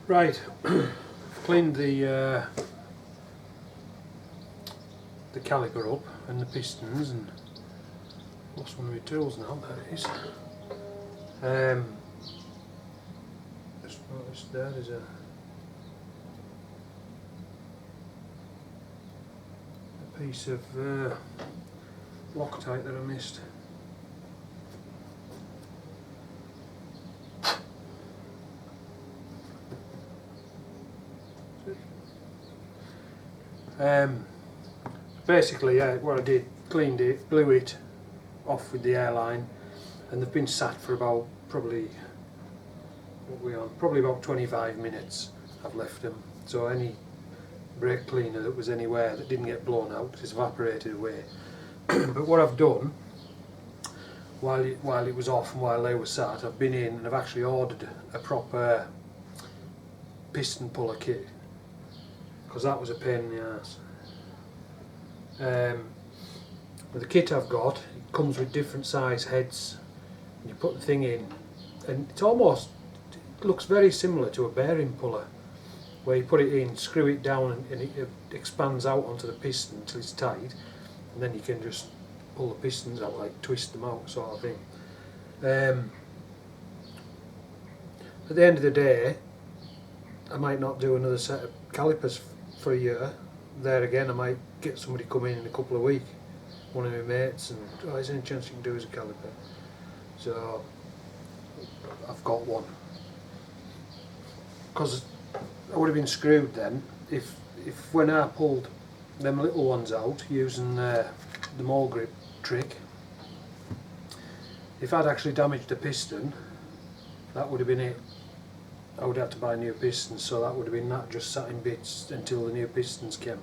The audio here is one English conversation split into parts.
Right, cleaned the caliper up and the pistons, and lost one of my tools now. There it is. Just noticed there's a piece of Loctite that I missed. Basically, what I did, cleaned it, blew it off with the airline, and they've been sat for about probably about 25 minutes. I've left them, so any brake cleaner that was anywhere that didn't get blown out has evaporated away. But what I've done while it was off and while they were sat, I've been in and I've actually ordered a proper piston puller kit, because that was a pain in the arse. With the kit I've got, it comes with different size heads, and you put the thing in, and it looks very similar to a bearing puller, where you put it in, screw it down, and it expands out onto the piston until it's tight, and then you can just pull the pistons out, like twist them out sort of thing. At the end of the day, I might not do another set of calipers for a year. There again, I might get somebody come in a couple of weeks, one of my mates, and is there any chance you can do as a caliper? So I've got one, because I would have been screwed then if when I pulled them little ones out using the mole grip trick, if I'd actually damaged the piston, that would have been it. I would have to buy new pistons, so that would have been that just sat in bits until the new pistons came.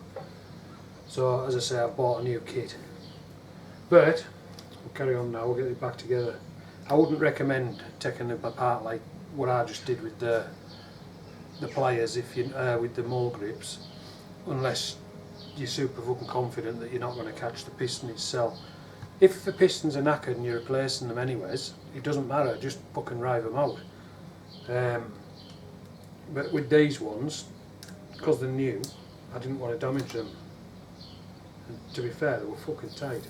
So as I say, I've bought a new kit, but we'll carry on now, we'll get it back together. I wouldn't recommend taking it apart like what I just did with the pliers, if you with the mole grips, unless you're super fucking confident that you're not going to catch the piston itself. If the pistons are knackered and you're replacing them anyways, it doesn't matter, just fucking rive them out. But with these ones, because they're new, I didn't want to damage them. And to be fair, they were fucking tight.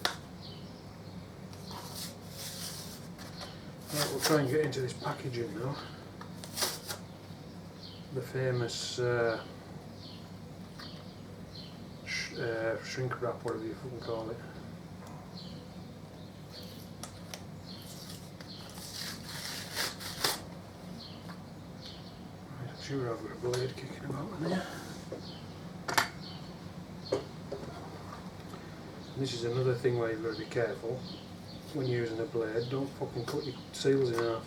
Right, we'll try and get into this packaging now. The famous shrink wrap, whatever you fucking call it. Right, I'm sure I've got a blade kicking about in there. And this is another thing where you've got to be careful when you're using a blade. Don't fucking cut your seals in half.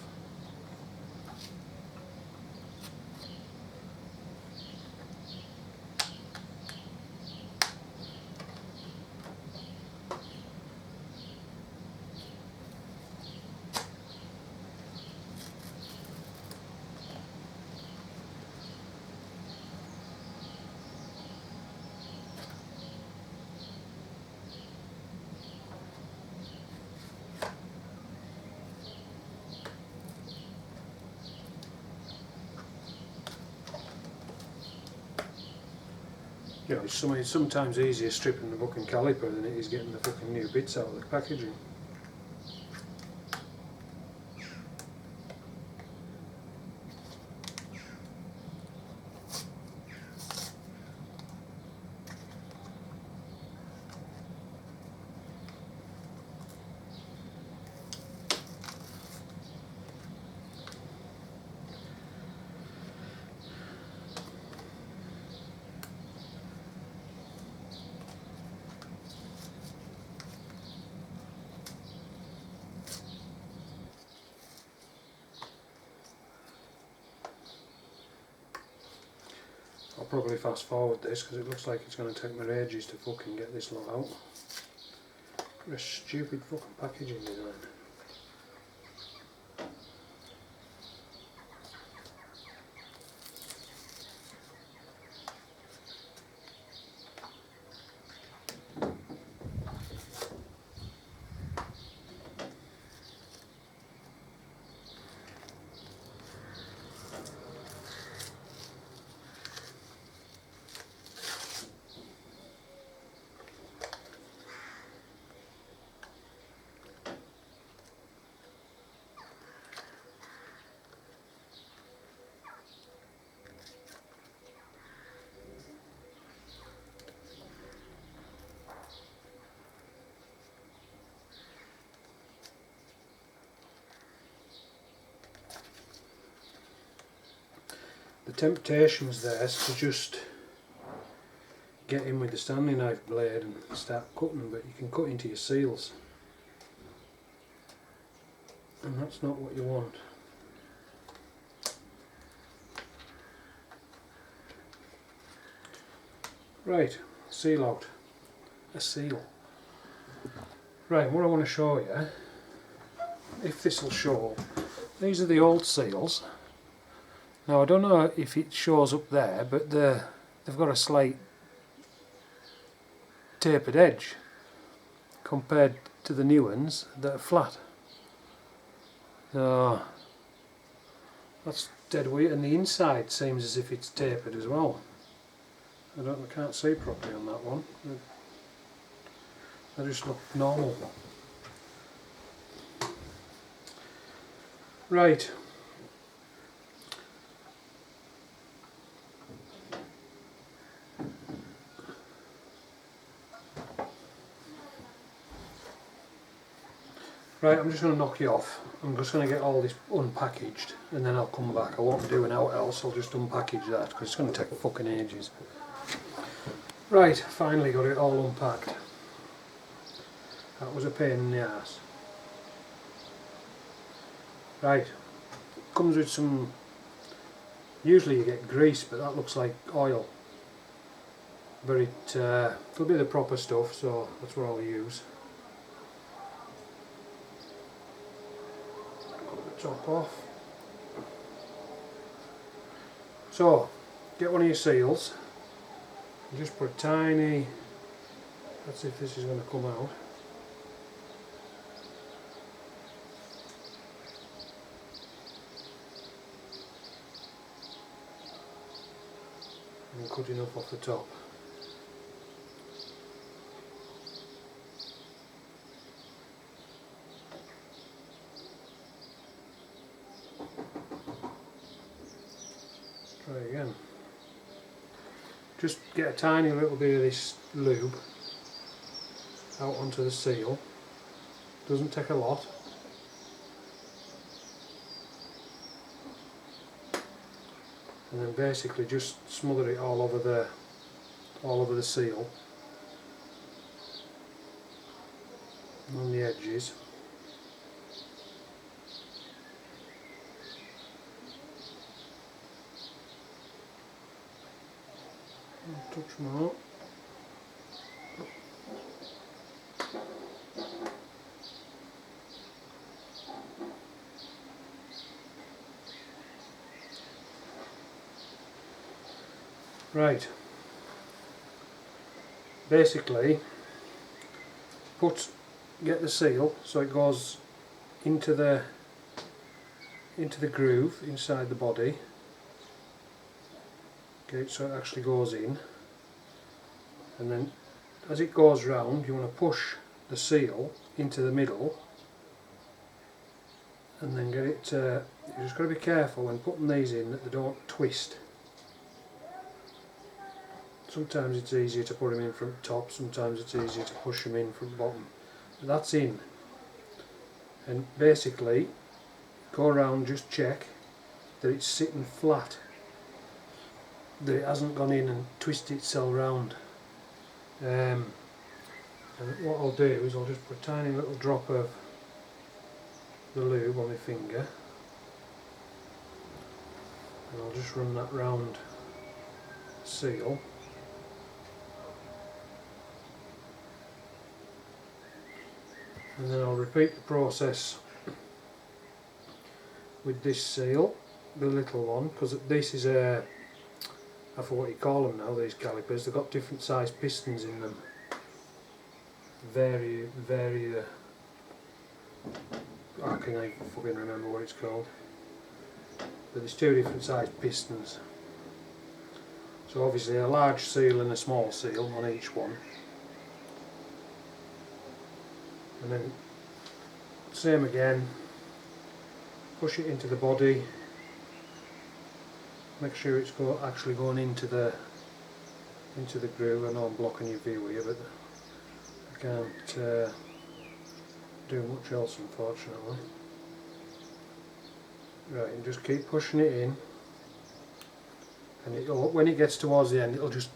You know, it's sometimes easier stripping the fucking caliper than it is getting the fucking new bits out of the packaging. I'll probably fast forward this because it looks like it's going to take me ages to fucking get this lot out. What a stupid fucking packaging design. the temptation's there to just get in with the Stanley knife blade and start cutting, but you can cut into your seals, and that's not what you want. Right, seal out. A seal. Right, what I want to show you, if this will show, these are the old seals. Now I don't know if it shows up there, but they've got a slight tapered edge compared to the new ones that are flat. So that's dead weird, and the inside seems as if it's tapered as well. I can't see properly on that one. They just look normal. Right. Right, I'm just going to knock you off. I'm just going to get all this unpackaged and then I'll come back. I won't do anything else, I'll just unpackage that because it's going to take fucking ages. Right, finally got it all unpacked. That was a pain in the ass. Right, comes with some, usually you get grease, but that looks like oil. But it'll be the proper stuff, so that's what I'll use. Cut the top off. So, get one of your seals. Just put a tiny, let's see if this is going to come out. And cut enough off the top. Try again. Just get a tiny little bit of this lube out onto the seal. Doesn't take a lot. And then basically just smother it all over the seal and on the edges. Touch more. Right. Basically, get the seal so it goes into the groove inside the body. Okay, so it actually goes in, and then as it goes round you want to push the seal into the middle and then get it, you just got to be careful when putting these in that they don't twist. Sometimes it's easier to put them in from top, sometimes it's easier to push them in from bottom. But that's in, and basically go around, just check that it's sitting flat, that it hasn't gone in and twisted itself round. And what I'll do is I'll just put a tiny little drop of the lube on my finger and I'll just run that round the seal. And then I'll repeat the process with this seal, the little one, because this is I forget what you call them now, these calipers. They've got different size pistons in them. I can't fucking remember what it's called. But there's two different size pistons. So obviously a large seal and a small seal on each one. And then same again, push it into the body, make sure it's actually going into the groove. I know I'm blocking your view here, but I can't do much else unfortunately. Right, and just keep pushing it in and when it gets towards the end it'll just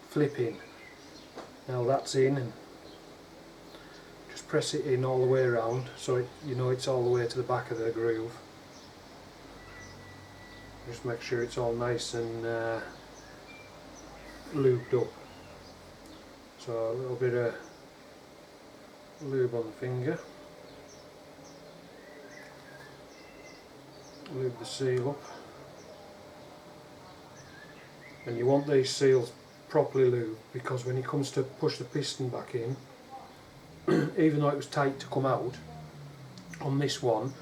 flip in. Now that's in, and just press it in all the way around so you know it's all the way to the back of the groove. Just make sure it's all nice and lubed up. So a little bit of lube on the finger, lube the seal up, and you want these seals properly lubed, because when it comes to push the piston back in, even though it was tight to come out on this one,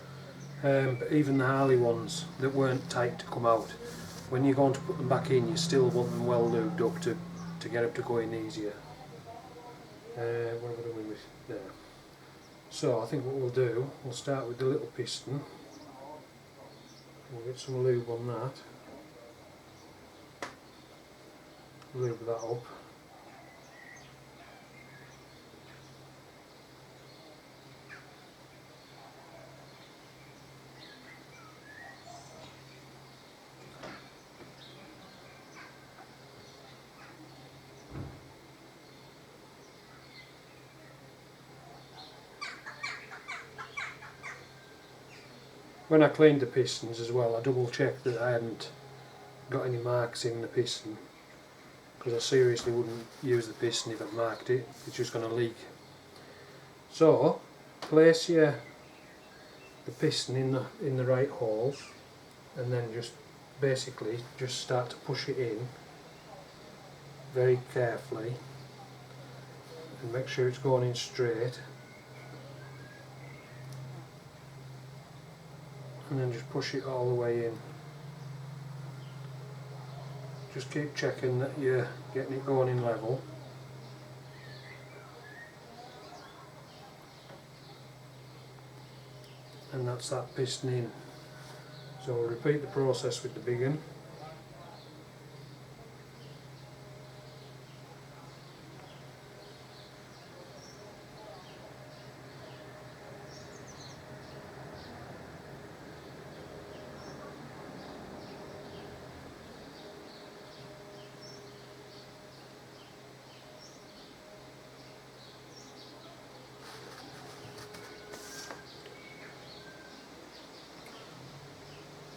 but even the Harley ones that weren't tight to come out, when you're going to put them back in you still want them well lubed up to get them to go in easier. What am I doing with there? So I think what we'll do, we'll start with the little piston. We'll get some lube on that. Lube that up. When I cleaned the pistons as well, I double checked that I hadn't got any marks in the piston, because I seriously wouldn't use the piston if I'd marked it. It's just going to leak. So place the piston in the right holes, and then just basically just start to push it in very carefully and make sure it's going in straight. And then just push it all the way in. Just keep checking that you're getting it going in level. And that's that piston in. So we'll repeat the process with the big one.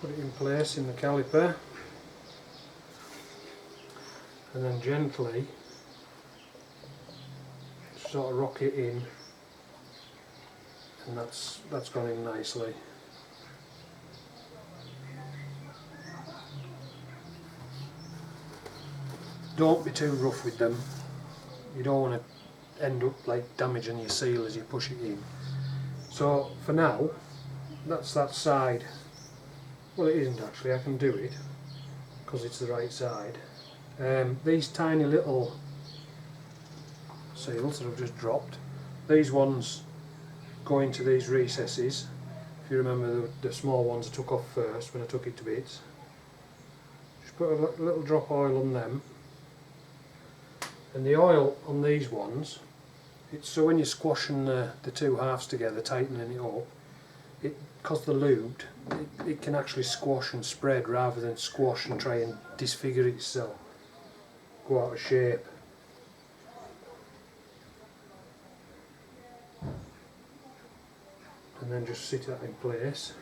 Put it in place in the caliper, and then gently sort of rock it in, and that's gone in nicely. Don't be too rough with them. You don't want to end up like damaging your seal as you push it in. So for now, that's that side. Well, it isn't actually, I can do it because it's the right side. These tiny little seals that I've just dropped, these ones go into these recesses. If you remember the small ones I took off first when I took it to bits. Just put a little drop of oil on them, and the oil on these ones, it's so when you're squashing the two halves together, tightening it up, because they're lubed, it can actually squash and spread rather than squash and try and disfigure itself, go out of shape. And then just sit that in place.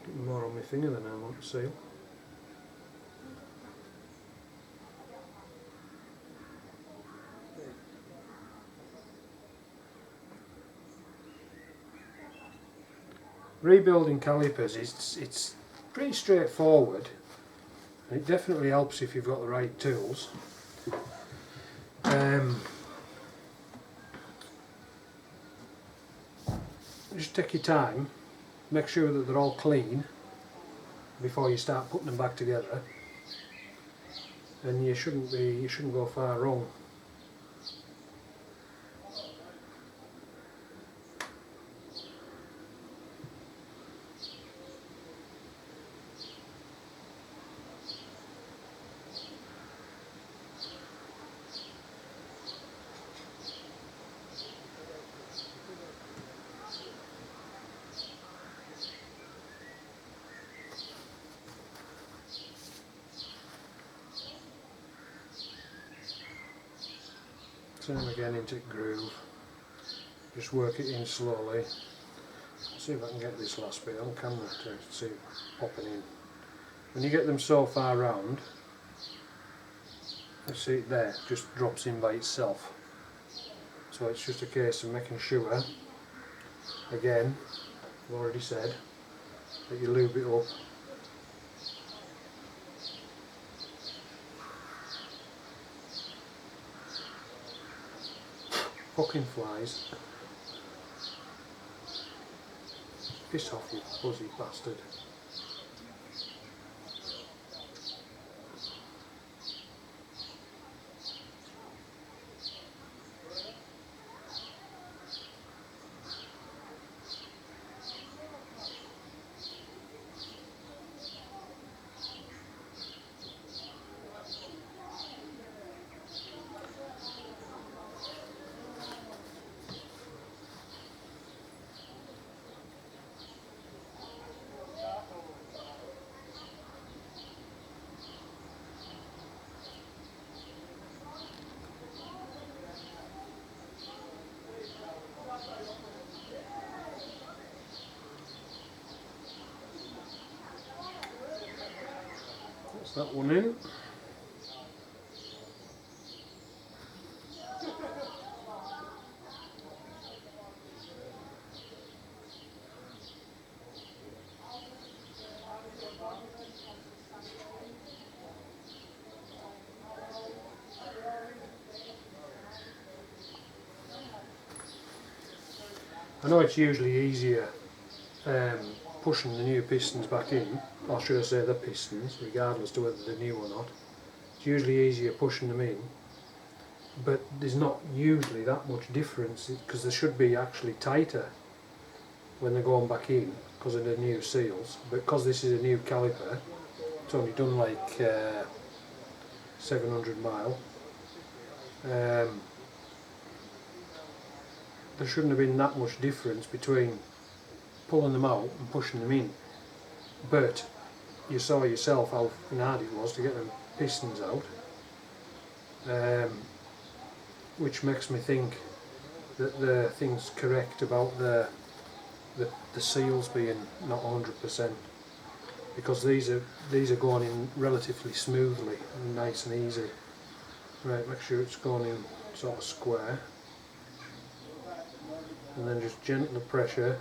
Getting more on my finger than I want to seal. Rebuilding calipers, it's pretty straightforward, and it definitely helps if you've got the right tools. Just take your time, make sure that they're all clean before you start putting them back together, and you shouldn't go far wrong. Turn them again into groove. Just work it in slowly. See if I can get this last bit on camera to see it popping in. When you get them so far round, you see it there, just drops in by itself. So it's just a case of making sure, again, I've already said, that you lube it up. Fucking flies. Piss off, you fuzzy bastard. That's that one in. I know it's usually easier pushing the new pistons back in, or should I say the pistons, regardless to whether they're new or not. It's usually easier pushing them in, but there's not usually that much difference, because they should be actually tighter when they're going back in because of the new seals. But because this is a new caliper, it's only done like 700 mile, there shouldn't have been that much difference between pulling them out and pushing them in. But you saw yourself how hard it was to get the pistons out, which makes me think that the thing's correct about the seals being not 100%, because these are going in relatively smoothly and nice and easy. Right, make sure it's going in sort of square, and then just gentle pressure.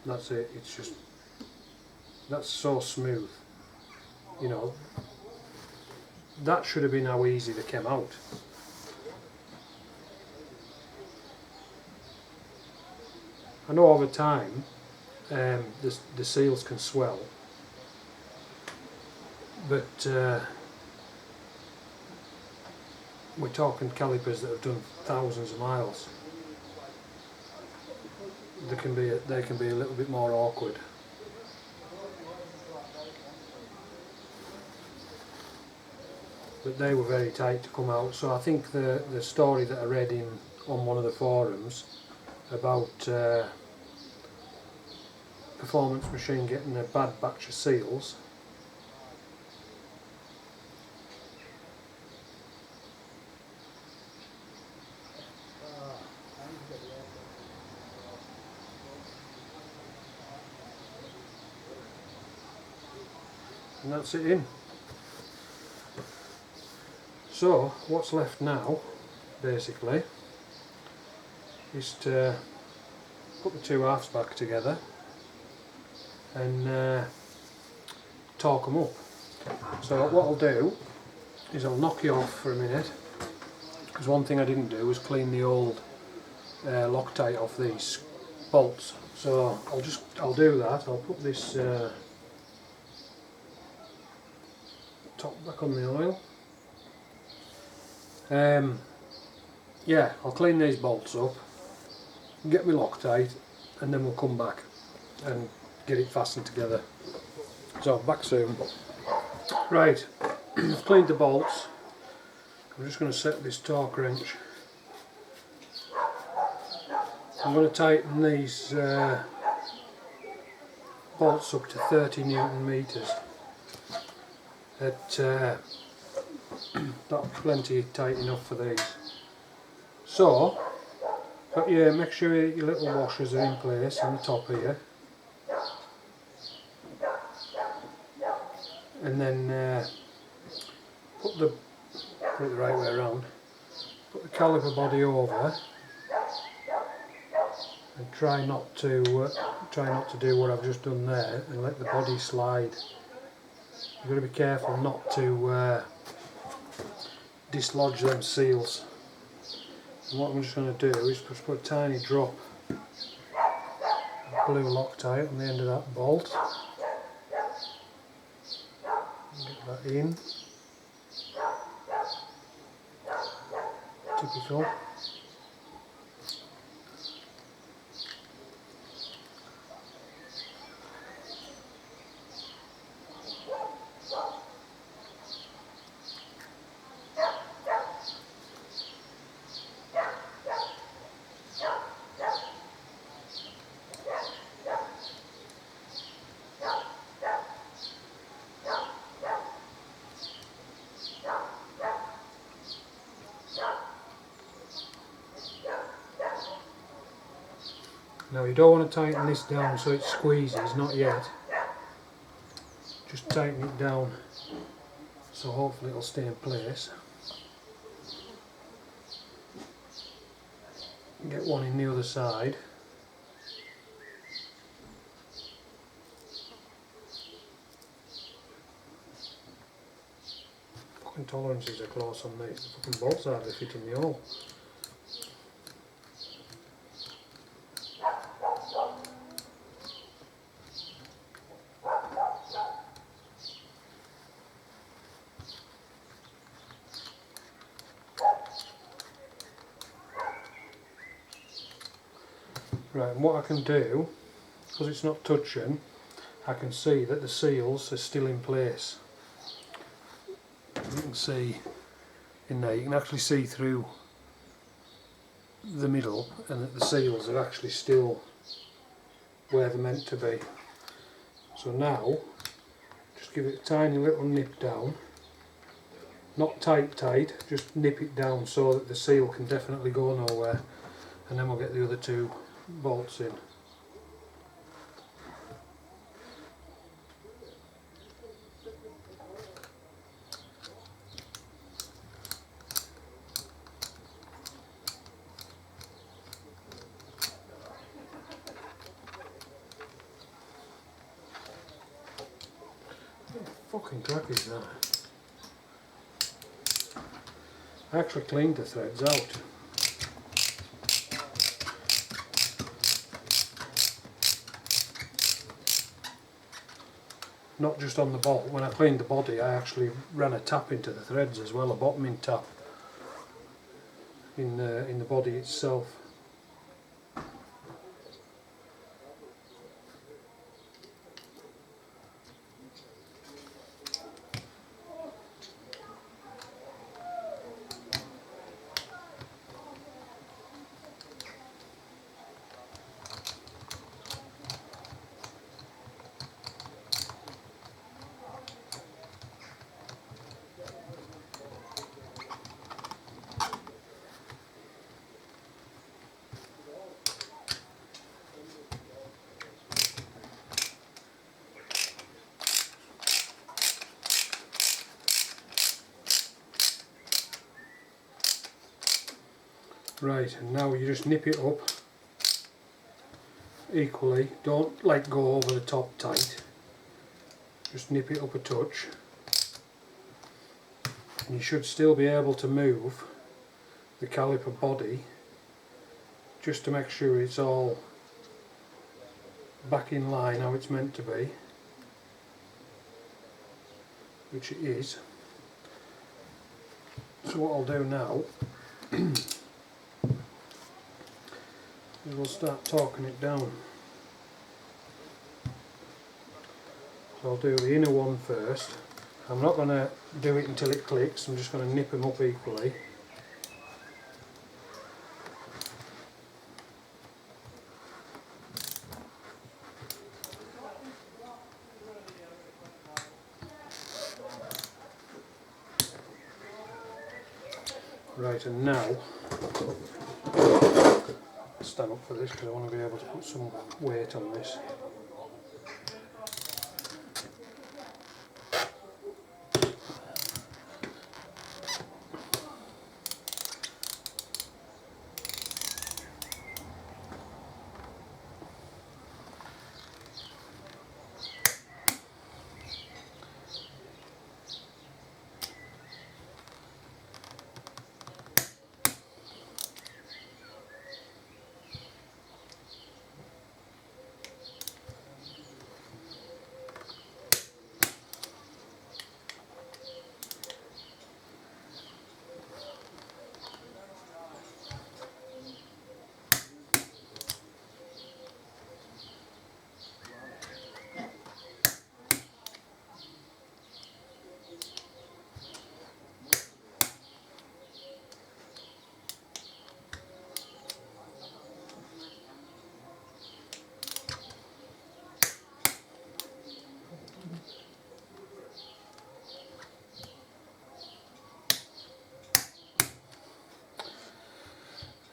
That's it. It's just, that's so smooth, you know. That should have been how easy they came out. I know over time the seals can swell, but we're talking calipers that have done thousands of miles. They can be a little bit more awkward. But they were very tight to come out. So I think the story that I read on one of the forums about Performance Machine getting a bad batch of seals, and that's it in. So what's left now basically is to put the two halves back together and torque them up. So what I'll do is I'll knock you off for a minute, because one thing I didn't do was clean the old Loctite off these bolts. So I'll do that. I'll put this top back on the oil. Yeah, I'll clean these bolts up, get my Loctite, and then we'll come back and get it fastened together. So back soon. Right, I've cleaned the bolts. I'm just going to set this torque wrench. I'm going to tighten these bolts up to 30 Newton meters. That's plenty tight enough for these. So, make sure your little washers are in place on the top here, and then put it the right way around. Put the caliper body over, and try not to do what I've just done there, and let the body slide. You've got to be careful not to dislodge them seals. And what I'm just going to do is just put a tiny drop of blue Loctite on the end of that bolt. Get that in. Typical. Now you don't want to tighten this down so it squeezes, not yet. Just tighten it down so hopefully it'll stay in place. Get one in the other side. Fucking tolerances are close on these. The fucking bolts hardly fit in the hole. Right, and what I can do, because it's not touching, I can see that the seals are still in place. You can see in there, you can actually see through the middle, and that the seals are actually still where they're meant to be. So now, just give it a tiny little nip down. Not tight, just nip it down so that the seal can definitely go nowhere, and then we'll get the other two bolts in. What fucking crack is that? I actually cleaned the threads out. Not just on the bolt. When I cleaned the body, I actually ran a tap into the threads as well, a bottoming tap in the body itself. Right, and now you just nip it up equally. Don't let go over the top tight. Just nip it up a touch. And you should still be able to move the caliper body just to make sure it's all back in line how it's meant to be, which it is. So what I'll do now is we'll start torquing it down. So I'll do the inner one first. I'm not going to do it until it clicks, I'm just going to nip them up equally. Right, and now stand up for this because I want to be able to put some weight on this.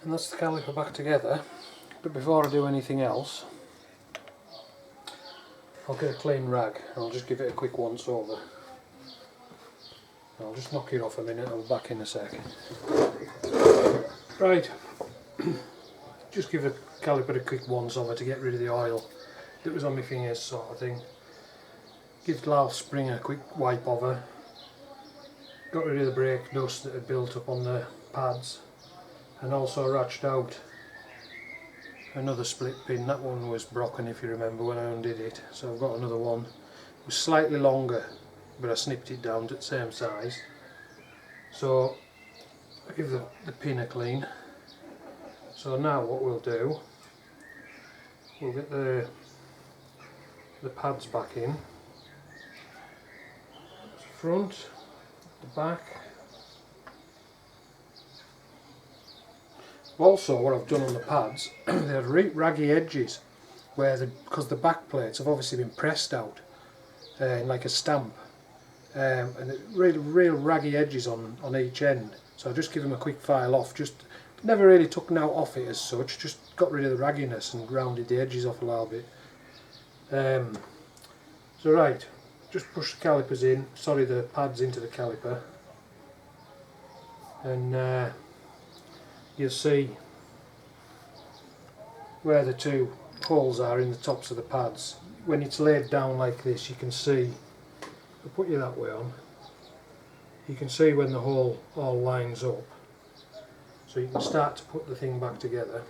And that's the caliper back together, but before I do anything else, I'll get a clean rag and I'll just give it a quick once over. I'll just knock it off a minute, I'll be back in a sec. Right, just give the caliper a quick once over to get rid of the oil that was on my fingers, sort of thing. Give the valve spring a quick wipe over. Got rid of the brake dust that had built up on the pads, and also ratcheted out another split pin. That one was broken, if you remember, when I undid it, so I've got another one. It was slightly longer, but I snipped it down to the same size. So I give the pin a clean. So now what we'll do, we'll get the pads back in, the front, the back. Also, what I've done on the pads, they had raggy edges, because the back plates have obviously been pressed out like a stamp, and real raggy edges on each end. So I just give them a quick file off. Just never really took out off it as such. Just got rid of the ragginess and rounded the edges off a little bit. So right, just push the calipers in. Sorry, the pads into the caliper, and you'll see where the two holes are in the tops of the pads. When it's laid down like this, you can see, I'll put you that way on, you can see when the hole all lines up, so you can start to put the thing back together.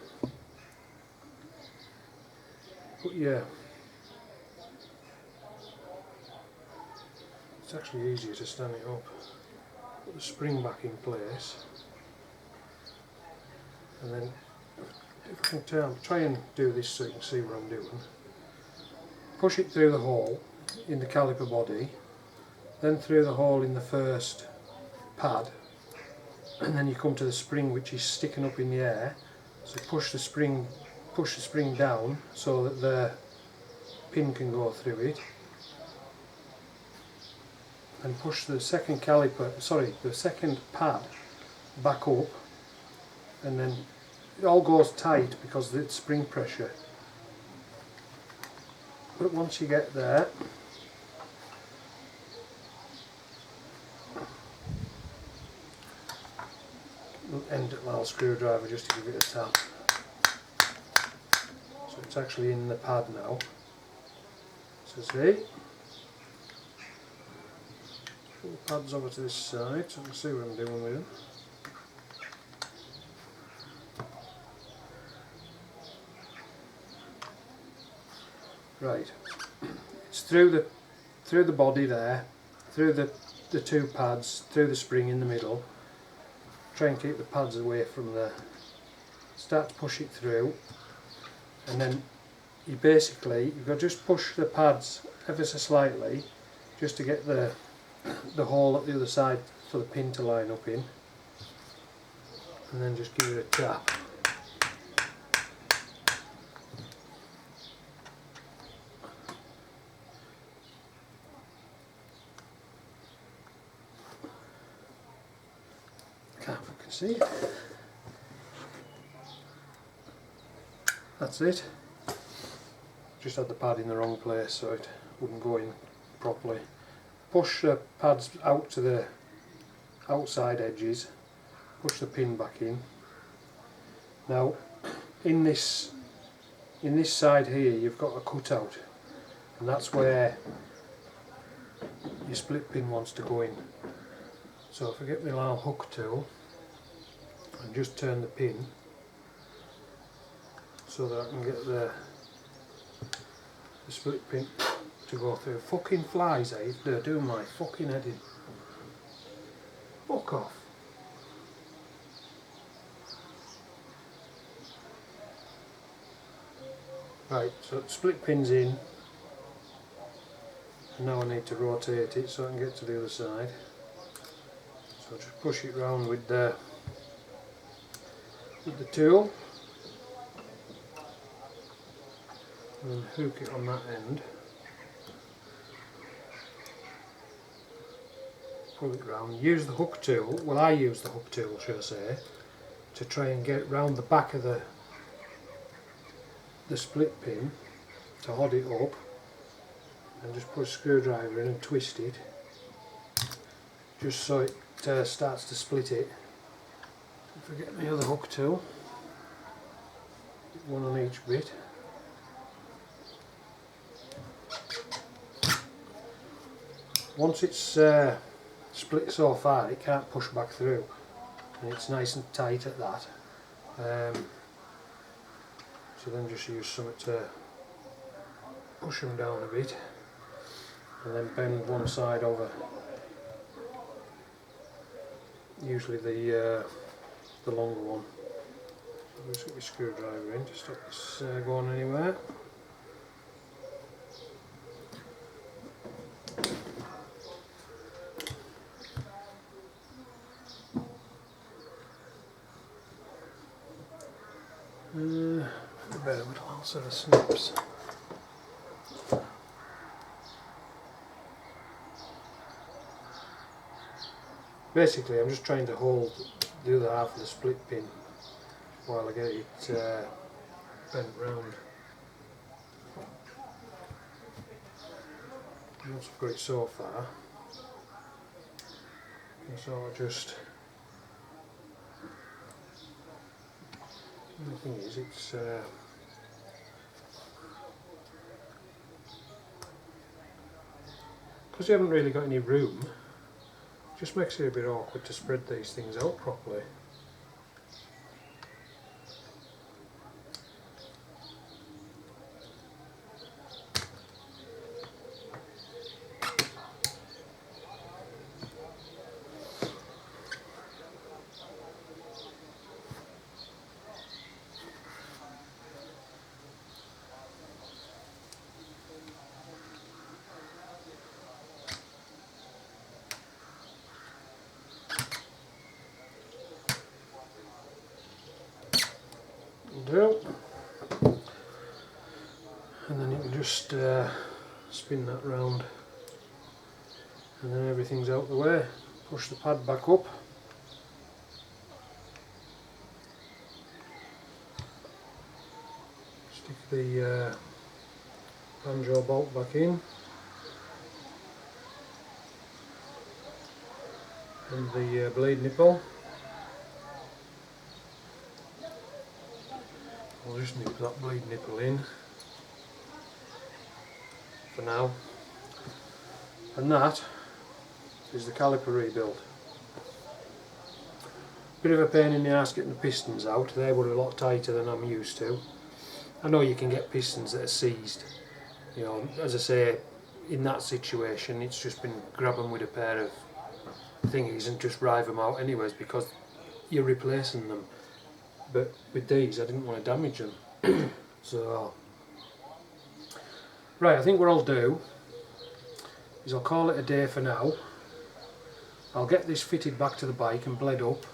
But yeah, it's actually easier to stand it up. Put the spring back in place, and then if I can try and do this so you can see what I'm doing. Push it through the hole in the caliper body, then through the hole in the first pad, and then you come to the spring which is sticking up in the air. So push the spring down so that the pin can go through it, and push the second the second pad back up, and then it all goes tight because of the spring pressure. But once you get there, we'll end it with a little screwdriver just to give it a tap. So it's actually in the pad now. So see, pull the pads over to this side so you can see what I'm doing with them. Right, it's through the body there, through the two pads, through the spring in the middle. Try and keep the pads away from there. Start to push it through, and then you've got to just push the pads ever so slightly, just to get the hole at the other side for the pin to line up in, and then just give it a tap. See? That's it. Just had the pad in the wrong place so it wouldn't go in properly. Push the pads out to the outside edges, push the pin back in. Now in this side here you've got a cutout, and that's where your split pin wants to go in. So if I get my little hook tool and just turn the pin so that I can get the split pin to go through. Fucking flies, eh? They're doing my fucking head in. Fuck off. Right, so the split pin's in, and now I need to rotate it so I can get to the other side. So just push it round with the tool and then hook it on that end. Pull it round. Use the hook tool, well I use the hook tool should I say, to try and get round the back of the split pin to hold it up, and just put a screwdriver in and twist it just so it starts to split it. If I get my other hook tool, one on each bit. Once it's split so far it can't push back through, and it's nice and tight at that. So then just use something to push them down a bit, and then bend one side over. Usually the longer one. So just get your screwdriver in to stop this going anywhere. A better little set of snips. Basically I'm just trying to hold the other half of the split pin while I get it bent round. Once I've got it so far, so I'll just, the thing is it's because you haven't really got any room, it just makes it a bit awkward to spread these things out properly. Do, and then you can just spin that round, and then everything's out the way. Push the pad back up, stick the banjo bolt back in, and the blade nipple. I'll just nip that blade nipple in for now, and that is the caliper rebuild. Bit of a pain in the ass getting the pistons out, they were a lot tighter than I'm used to. I know you can get pistons that are seized, you know, as I say, in that situation it's just been grab them with a pair of thingies and just rive them out anyways because you're replacing them. But with these I didn't want to damage them. So, right, I think what I'll do is I'll call it a day for now. I'll get this fitted back to the bike and bled up,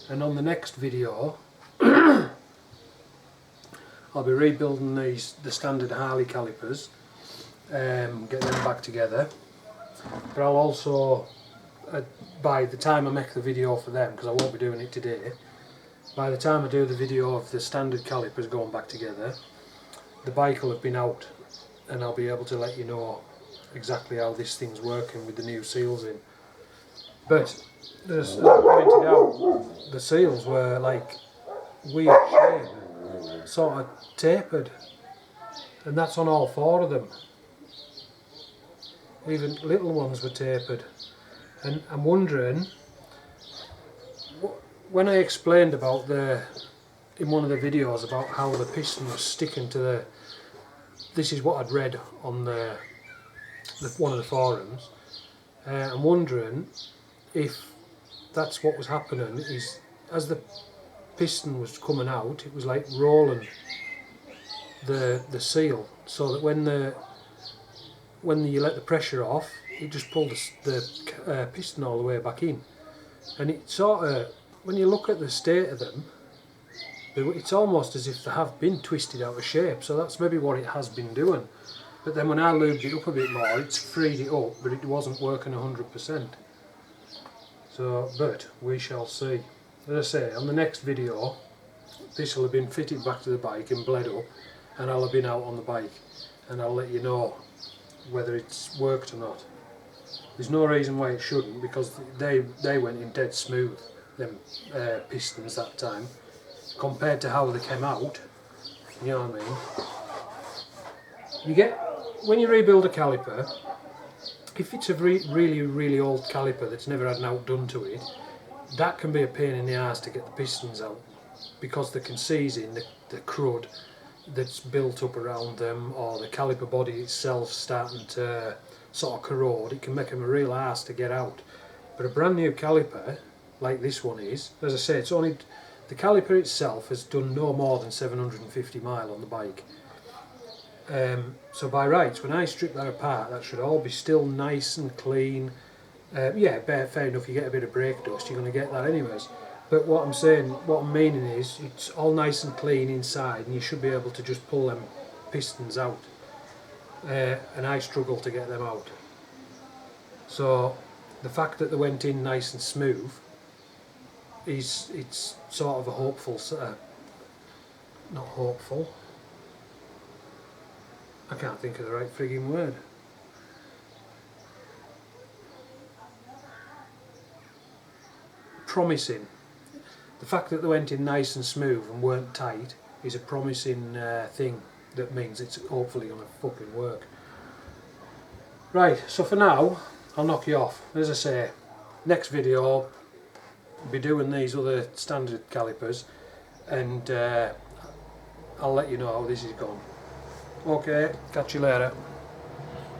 and on the next video I'll be rebuilding the standard Harley calipers, get them back together. But I'll also by the time I make the video for them, because I won't be doing it today, by the time I do the video of the standard calipers going back together, the bike will have been out and I'll be able to let you know exactly how this thing's working with the new seals in. But as I pointed out, the seals were like weird shape, sort of tapered, and that's on all 4 of them. Even little ones were tapered, and I'm wondering, when I explained about in one of the videos about how the piston was sticking to the, this is what I'd read on one of the forums, I'm wondering if that's what was happening, is as the piston was coming out, it was like rolling the seal, so that when you let the pressure off, it just pulled the piston all the way back in. And it sort of, when you look at the state of them, it's almost as if they have been twisted out of shape, so that's maybe what it has been doing. But then when I lubed it up a bit more, it's freed it up, but it wasn't working 100%. So, but we shall see. As I say, on the next video, this will have been fitted back to the bike and bled up, and I'll have been out on the bike, and I'll let you know whether it's worked or not. There's no reason why it shouldn't, because they went in dead smooth, them pistons that time, compared to how they came out. You know what I mean? You get, when you rebuild a caliper, if it's a really old caliper that's never had an out done to it, that can be a pain in the arse to get the pistons out, because they can seize in the crud that's built up around them, or the caliper body itself starting to sort of corrode. It can make them a real arse to get out. But a brand new caliper like this one is, as I say, it's only, the caliper itself has done no more than 750 mile on the bike. So by rights, when I strip that apart, that should all be still nice and clean. Yeah, fair enough, you get a bit of brake dust, you're going to get that anyways. But what I'm saying, what I'm meaning is, it's all nice and clean inside, and you should be able to just pull them pistons out. And I struggle to get them out. So the fact that they went in nice and smooth, it's sort of a hopeful, not hopeful, I can't think of the right frigging word. Promising. The fact that they went in nice and smooth and weren't tight is a promising thing that means it's hopefully going to fucking work. Right, so for now, I'll knock you off. As I say, next video I'll be doing these other standard calipers, and I'll let you know how this is gone. Okay, catch you later.